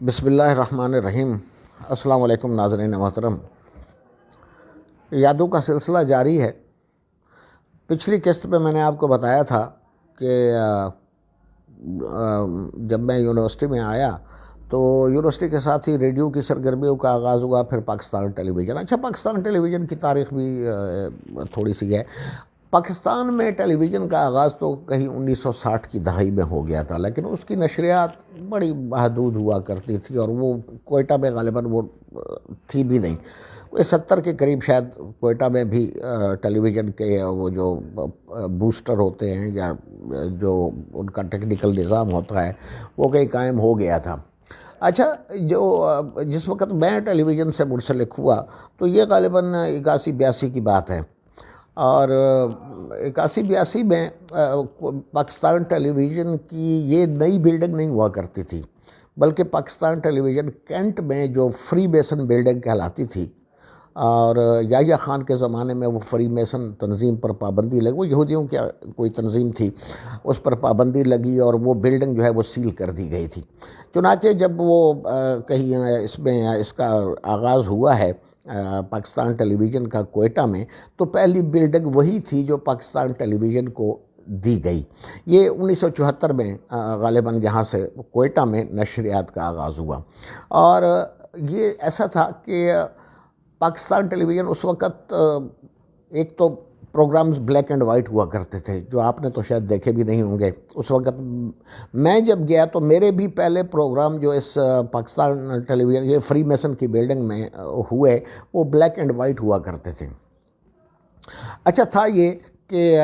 بسم اللہ الرحمن الرحیم۔ السلام علیکم ناظرین محترم، یادوں کا سلسلہ جاری ہے۔ پچھلی قسط پہ میں نے آپ کو بتایا تھا کہ جب میں یونیورسٹی میں آیا تو یونیورسٹی کے ساتھ ہی ریڈیو کی سرگرمیوں کا آغاز ہوا، پھر پاکستان ٹیلی ویژن۔ اچھا، پاکستان ٹیلی ویژن کی تاریخ بھی تھوڑی سی ہے۔ پاکستان میں ٹیلی ویژن کا آغاز تو کہیں 1960 کی دہائی میں ہو گیا تھا، لیکن اس کی نشریات بڑی محدود ہوا کرتی تھی، اور وہ کوئٹہ میں غالباً وہ تھی بھی نہیں۔ وہ 70 کے قریب شاید کوئٹہ میں بھی ٹیلی ویژن کے وہ جو بوسٹر ہوتے ہیں یا جو ان کا ٹیکنیکل نظام ہوتا ہے وہ کہیں قائم ہو گیا تھا۔ اچھا، جس وقت میں ٹیلی ویژن سے منسلک ہوا تو یہ غالباً 81-82 کی بات ہے، اور 81-82 میں پاکستان ٹیلی ویژن کی یہ نئی بلڈنگ نہیں ہوا کرتی تھی، بلکہ پاکستان ٹیلی ویژن کینٹ میں جو فری میسن بلڈنگ کہلاتی تھی، اور یحییٰ خان کے زمانے میں وہ فری میسن تنظیم پر پابندی لگی، وہ یہودیوں کی کوئی تنظیم تھی، اس پر پابندی لگی اور وہ بلڈنگ جو ہے وہ سیل کر دی گئی تھی۔ چنانچہ جب وہ کہیں اس کا آغاز ہوا ہے پاکستان ٹیلی ویژن کا کوئٹہ میں، تو پہلی بلڈنگ وہی تھی جو پاکستان ٹیلی ویژن کو دی گئی۔ یہ 1974 میں غالباً یہاں سے کوئٹہ میں نشریات کا آغاز ہوا، اور یہ ایسا تھا کہ پاکستان ٹیلی ویژن اس وقت ایک تو پروگرامز بلیک اینڈ وائٹ ہوا کرتے تھے، جو آپ نے تو شاید دیکھے بھی نہیں ہوں گے۔ اس وقت میں جب گیا تو میرے بھی پہلے پروگرام جو اس پاکستان ٹیلی ویژن یہ فری میسن کی بلڈنگ میں ہوئے وہ بلیک اینڈ وائٹ ہوا کرتے تھے۔ اچھا تھا یہ کہ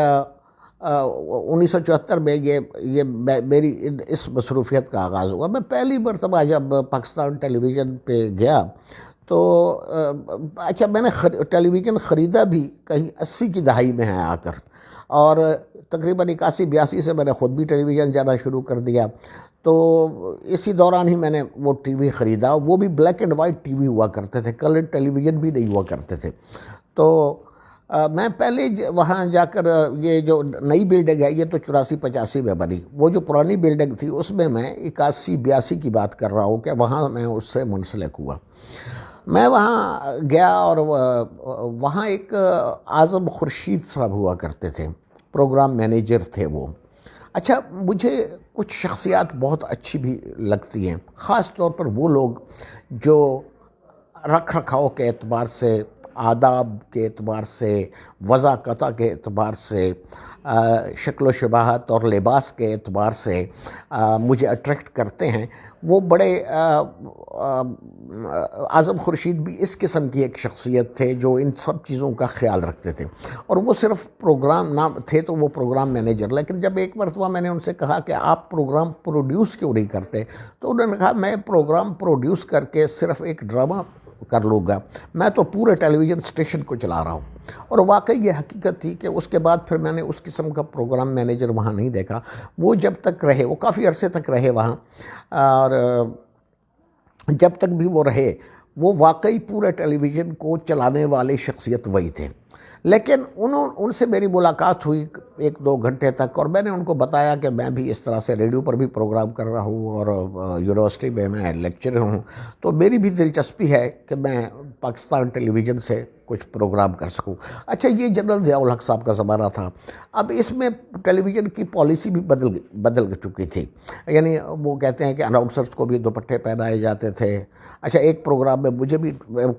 1974 میں یہ میری اس مصروفیت کا آغاز ہوا۔ میں پہلی مرتبہ جب پاکستان ٹیلی ویژن پہ گیا تو اچھا، میں نے ٹیلی ویژن خریدا بھی کہیں 80 کی دہائی میں ہے آ کر، اور تقریباً 81-82 سے میں نے خود بھی ٹیلی ویژن جانا شروع کر دیا۔ تو اسی دوران ہی میں نے وہ ٹی وی خریدا، وہ بھی black and white T V ہوا کرتے تھے، کلر ٹیلی ویژن بھی نہیں ہوا کرتے تھے۔ تو میں پہلے وہاں جا کر یہ جو نئی بلڈنگ ہے یہ تو 84-85 میں بنی، وہ جو پرانی بلڈنگ تھی اس میں 81-82 کی بات کر رہا ہوں کہ وہاں میں اس سے منسلک ہوا۔ میں وہاں گیا اور وہاں ایک اعظم خورشید صاحب ہوا کرتے تھے، پروگرام مینیجر تھے وہ۔ اچھا، مجھے کچھ شخصیات بہت اچھی بھی لگتی ہیں، خاص طور پر وہ لوگ جو رکھ رکھاؤ کے اعتبار سے، آداب کے اعتبار سے، وضاقتہ کے اعتبار سے، شکل و شباہت اور لباس کے اعتبار سے مجھے اٹریکٹ کرتے ہیں۔ وہ بڑے اعظم خورشید بھی اس قسم کی ایک شخصیت تھے جو ان سب چیزوں کا خیال رکھتے تھے، اور وہ صرف پروگرام نام تھے تو وہ پروگرام مینیجر۔ لیکن جب ایک مرتبہ میں نے ان سے کہا کہ آپ پروگرام پروڈیوس کیوں نہیں کرتے، تو انہوں نے کہا میں پروگرام پروڈیوس کر کے صرف ایک ڈرامہ کر لوں گا، میں تو پورے ٹیلی ویژن اسٹیشن کو چلا رہا ہوں۔ اور واقعی یہ حقیقت تھی کہ اس کے بعد پھر میں نے اس قسم کا پروگرام مینیجر وہاں نہیں دیکھا۔ وہ جب تک رہے، وہ کافی عرصے تک رہے وہاں، اور جب تک بھی وہ رہے وہ واقعی پورے ٹیلی ویژن کو چلانے والے شخصیت وہی تھے۔ لیکن ان سے میری ملاقات ہوئی 1-2 گھنٹے تک، اور میں نے ان کو بتایا کہ میں بھی اس طرح سے ریڈیو پر بھی پروگرام کر رہا ہوں اور یونیورسٹی میں لیکچرر ہوں، تو میری بھی دلچسپی ہے کہ میں پاکستان ٹیلی ویژن سے کچھ پروگرام کر سکوں۔ اچھا، یہ جنرل ضیاء الحق صاحب کا زمانہ تھا۔ اب اس میں ٹیلی ویژن کی پالیسی بھی بدل چکی تھی، یعنی وہ کہتے ہیں کہ اناؤنسرز کو بھی دوپٹے پہنائے جاتے تھے۔ اچھا، ایک پروگرام میں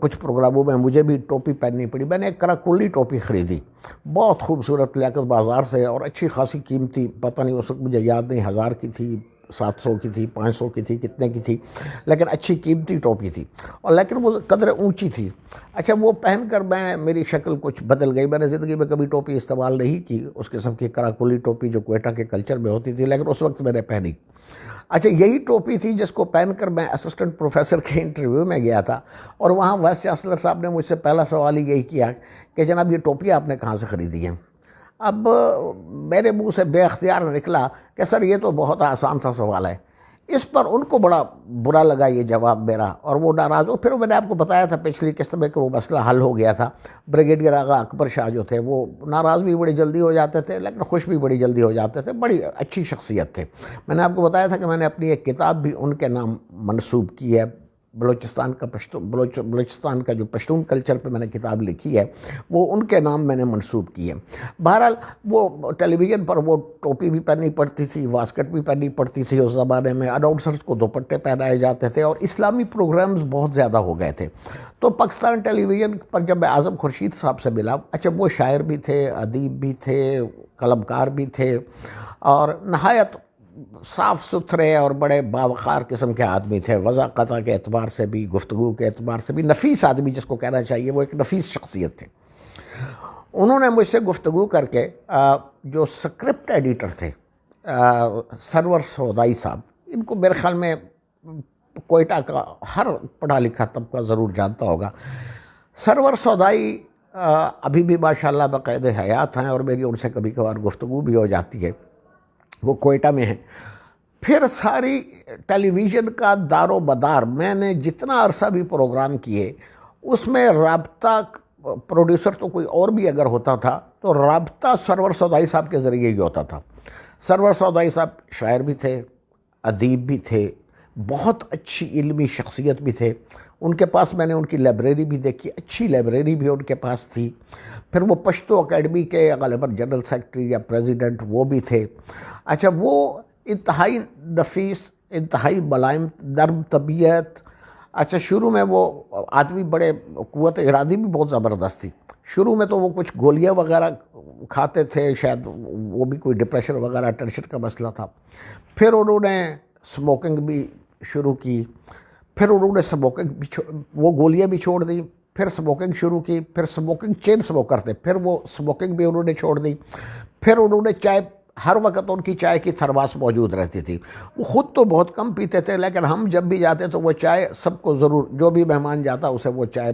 کچھ پروگراموں میں مجھے بھی ٹوپی پہننی پڑی۔ میں نے ایک کراکولی ٹوپی خریدی، بہت خوبصورت، لیاقت بازار سے، اور اچھی خاصی قیمتی، پتہ نہیں اس وقت مجھے یاد نہیں 1000 کی تھی، 700 کی تھی، 500 کی تھی، کتنے کی تھی، لیکن اچھی قیمتی ٹوپی تھی، اور لیکن وہ قدر اونچی تھی۔ اچھا، وہ پہن کر میری شکل کچھ بدل گئی۔ میں نے زندگی میں کبھی ٹوپی استعمال نہیں کی، اس قسم کی کراکولی ٹوپی جو کوئٹہ کے کلچر میں ہوتی تھی، لیکن اس وقت میں نے پہنی۔ اچھا، یہی ٹوپی تھی جس کو پہن کر میں اسسٹنٹ پروفیسر کے انٹرویو میں گیا تھا، اور وہاں وائس چانسلر صاحب نے مجھ سے پہلا سوال ہی یہی کیا کہ جناب یہ ٹوپی آپ نے کہاں سے خریدی ہے؟ اب میرے منہ سے بے اختیار نکلا کہ سر یہ تو بہت آسان سا سوال ہے، اس پر ان کو بڑا برا لگا یہ جواب میرا، اور وہ ناراض ہو. پھر میں نے آپ کو بتایا تھا پچھلی قسط میں کہ وہ مسئلہ حل ہو گیا تھا. بریگیڈیئر آغا اکبر شاہ جو تھے وہ ناراض بھی بڑی جلدی ہو جاتے تھے لیکن خوش بھی بڑی جلدی ہو جاتے تھے. بڑی اچھی شخصیت تھے. میں نے آپ کو بتایا تھا کہ میں نے اپنی ایک کتاب بھی ان کے نام منسوب کی ہے. بلوچستان کا جو پشتون کلچر پہ میں نے کتاب لکھی ہے وہ ان کے نام میں نے منسوب کی ہے. بہرحال وہ ٹیلی ویژن پر وہ ٹوپی بھی پہننی پڑتی تھی، واسکٹ بھی پہننی پڑتی تھی. اس زمانے میں اناؤنسرز کو دوپٹے پہنائے جاتے تھے اور اسلامی پروگرامز بہت زیادہ ہو گئے تھے. تو پاکستان ٹیلی ویژن پر جب میں اعظم خورشید صاحب سے ملا، اچھا وہ شاعر بھی تھے، ادیب بھی تھے، قلمکار بھی تھے، اور نہایت صاف ستھرے اور بڑے باوقار قسم کے آدمی تھے. وضاقت کے اعتبار سے بھی، گفتگو کے اعتبار سے بھی نفیس آدمی جس کو کہنا چاہیے، وہ ایک نفیس شخصیت تھے. انہوں نے مجھ سے گفتگو کر کے جو سکرپٹ ایڈیٹر تھے سرور سودائی صاحب، ان کو میرے خیال میں کوئٹہ کا ہر پڑھا لکھا طبقہ ضرور جانتا ہوگا. سرور سودائی ابھی بھی ماشاءاللہ بقید حیات ہیں اور میری ان سے کبھی کبھار گفتگو بھی ہو جاتی ہے. وہ کوئٹہ میں ہیں. پھر ساری ٹیلی ویژن کا دار و مدار میں نے جتنا عرصہ بھی پروگرام کیے اس میں رابطہ پروڈیوسر تو کوئی اور بھی اگر ہوتا تھا تو رابطہ سرور سودائی صاحب کے ذریعے ہی ہوتا تھا. سرور سودائی صاحب شاعر بھی تھے، ادیب بھی تھے، بہت اچھی علمی شخصیت بھی تھے. ان کے پاس میں نے ان کی لائبریری بھی دیکھی، اچھی لائبریری بھی ان کے پاس تھی. پھر وہ پشتو اکیڈمی کے غالباً جنرل سیکرٹری یا پریزیڈنٹ وہ بھی تھے. اچھا وہ انتہائی نفیس، انتہائی ملائم، نرم طبیعت. اچھا شروع میں وہ آدمی بڑے قوت ارادی بھی بہت زبردست تھی. شروع میں تو وہ کچھ گولیاں وغیرہ کھاتے تھے، شاید وہ بھی کوئی ڈپریشن وغیرہ ٹینشن کا مسئلہ تھا. پھر انہوں نے اسموکنگ بھی شروع کی. پھر انہوں نے وہ گولیاں بھی چھوڑ دی. پھر اسموکنگ شروع کی. پھر اسموکنگ چین اسموکر تھے، پھر وہ اسموکنگ بھی انہوں نے چھوڑ دی. پھر انہوں نے چائے، ہر وقت ان کی چائے کی تھرماس موجود رہتی تھی. وہ خود تو بہت کم پیتے تھے لیکن ہم جب بھی جاتے تو وہ چائے سب کو ضرور، جو بھی مہمان جاتا اسے وہ چائے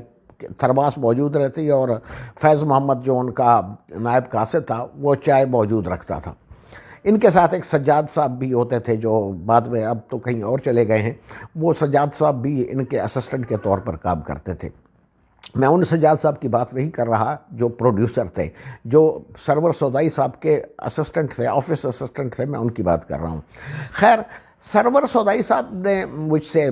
تھرماس موجود رہتی، اور فیض محمد جو ان کا نائب قاصد تھا وہ چائے موجود رکھتا تھا. ان کے ساتھ ایک سجاد صاحب بھی ہوتے تھے جو بعد میں اب تو کہیں اور چلے گئے ہیں. وہ سجاد صاحب بھی ان کے اسسٹنٹ کے طور پر کام کرتے تھے. میں ان سجاد صاحب کی بات نہیں کر رہا جو پروڈیوسر تھے، جو سرور سودائی صاحب کے اسسٹنٹ تھے، آفس اسسٹنٹ تھے، میں ان کی بات کر رہا ہوں. خیر سرور سودائی صاحب نے مجھ سے،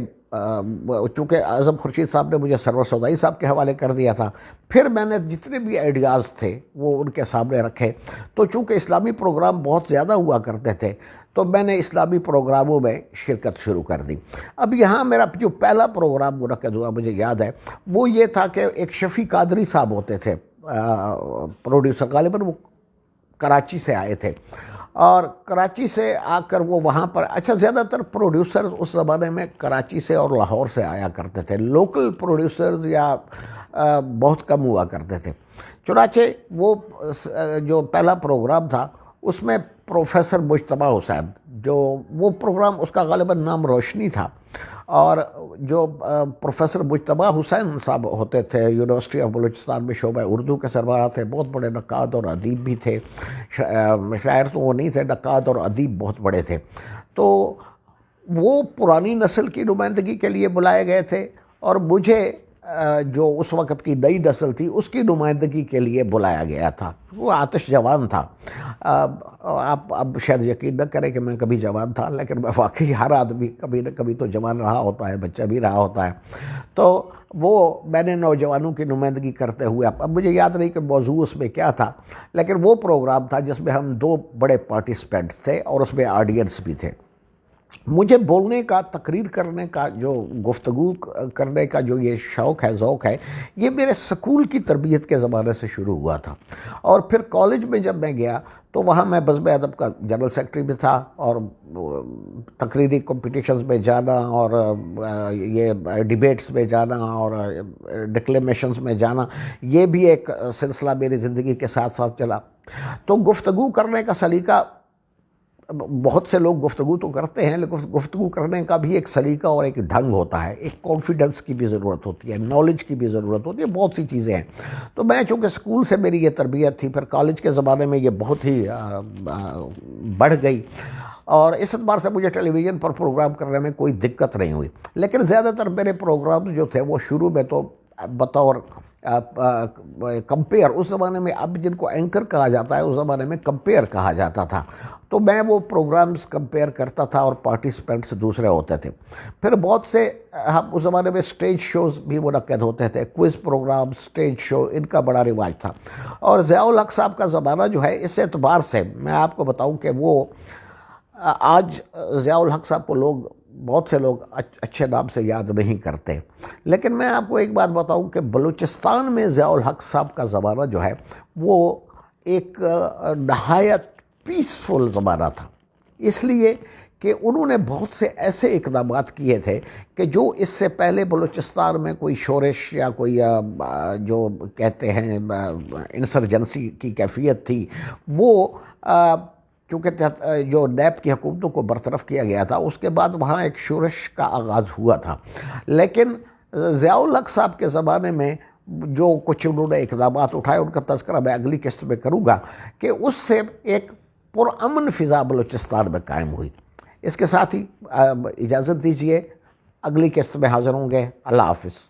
چونکہ اعظم خورشید صاحب نے مجھے سرور سودائی صاحب کے حوالے کر دیا تھا، پھر میں نے جتنے بھی آئیڈیاز تھے وہ ان کے سامنے رکھے. تو چونکہ اسلامی پروگرام بہت زیادہ ہوا کرتے تھے تو میں نے اسلامی پروگراموں میں شرکت شروع کر دی. اب یہاں میرا جو پہلا پروگرام منعقد ہوا مجھے یاد ہے وہ یہ تھا کہ ایک شفیع قادری صاحب ہوتے تھے پروڈیوسر، غالباً وہ کراچی سے آئے تھے، اور کراچی سے آ کر وہ وہاں پر، اچھا زیادہ تر پروڈیوسرز اس زمانے میں کراچی سے اور لاہور سے آیا کرتے تھے. لوکل پروڈیوسرز یا بہت کم ہوا کرتے تھے. چنانچہ وہ جو پہلا پروگرام تھا اس میں پروفیسر مجتبیٰ حسین، جو وہ پروگرام اس کا غالباً نام روشنی تھا، اور جو پروفیسر مجتبیٰ حسین صاحب ہوتے تھے یونیورسٹی آف بلوچستان میں شعبہ اردو کے سربراہ تھے. بہت بڑے نقاد اور ادیب بھی تھے، شاعر تو وہ نہیں تھے، نقاد اور ادیب بہت بڑے تھے. تو وہ پرانی نسل کی نمائندگی کے لیے بلائے گئے تھے اور مجھے جو اس وقت کی نئی نسل تھی اس کی نمائندگی کے لیے بلایا گیا تھا. وہ آتش جوان تھا. آپ اب شاید یقین نہ کریں کہ میں کبھی جوان تھا، لیکن میں واقعی ہر آدمی کبھی نہ کبھی تو جوان رہا ہوتا ہے، بچہ بھی رہا ہوتا ہے. تو وہ میں نے نوجوانوں کی نمائندگی کرتے ہوئے، اب مجھے یاد نہیں کہ موضوع اس میں کیا تھا، لیکن وہ پروگرام تھا جس میں ہم 2 بڑے پارٹیسپینٹ تھے اور اس میں آڈینس بھی تھے. مجھے بولنے کا، تقریر کرنے کا، جو گفتگو کرنے کا جو یہ شوق ہے، ذوق ہے، یہ میرے سکول کی تربیت کے زمانے سے شروع ہوا تھا. اور پھر کالج میں جب میں گیا تو وہاں میں بزم ادب کا جنرل سیکرٹری بھی تھا، اور تقریری کمپٹیشنز میں جانا اور یہ ڈیبیٹس میں جانا اور ڈکلیمیشنز میں جانا، یہ بھی ایک سلسلہ میری زندگی کے ساتھ ساتھ چلا. تو گفتگو کرنے کا سلیقہ، بہت سے لوگ گفتگو تو کرتے ہیں لیکن گفتگو کرنے کا بھی ایک سلیقہ اور ایک ڈھنگ ہوتا ہے، ایک کانفیڈنس کی بھی ضرورت ہوتی ہے، نالج کی بھی ضرورت ہوتی ہے، بہت سی چیزیں ہیں. تو میں چونکہ اسکول سے میری یہ تربیت تھی، پھر کالج کے زمانے میں یہ بہت ہی بڑھ گئی. اور اس اعتبار سے مجھے ٹیلی ویژن پر پروگرام کرنے میں کوئی دقت نہیں ہوئی. لیکن زیادہ تر میرے پروگرامز جو تھے وہ شروع میں تو بطور کمپیئر، اس زمانے میں اب جن کو اینکر کہا جاتا ہے اس زمانے میں کمپیئر کہا جاتا تھا، تو میں وہ پروگرامز کمپیئر کرتا تھا اور پارٹیسپینٹس دوسرے ہوتے تھے. پھر بہت سے ہم اس زمانے میں اسٹیج شوز بھی منعقد ہوتے تھے، کوئز پروگرام، اسٹیج شو، ان کا بڑا رواج تھا. اور ضیاء الحق صاحب کا زمانہ جو ہے اس اعتبار سے میں آپ کو بتاؤں کہ وہ آج ضیاء الحق صاحب کو بہت سے لوگ اچھے نام سے یاد نہیں کرتے، لیکن میں آپ کو ایک بات بتاؤں کہ بلوچستان میں ضیاء الحق صاحب کا زمانہ جو ہے وہ ایک نہایت پیسفل زمانہ تھا، اس لیے کہ انہوں نے بہت سے ایسے اقدامات کیے تھے کہ جو اس سے پہلے بلوچستان میں کوئی شورش یا کوئی جو کہتے ہیں انسرجنسی کی کیفیت تھی، وہ کیونکہ جو نیب کی حکومتوں کو برطرف کیا گیا تھا اس کے بعد وہاں ایک شورش کا آغاز ہوا تھا. لیکن ضیاء الحق صاحب کے زمانے میں جو کچھ انہوں نے اقدامات اٹھائے ان کا تذکرہ میں اگلی قسط میں کروں گا کہ اس سے ایک پرامن فضا بلوچستان میں قائم ہوئی. اس کے ساتھ ہی اجازت دیجیے، اگلی قسط میں حاضر ہوں گے. اللہ حافظ.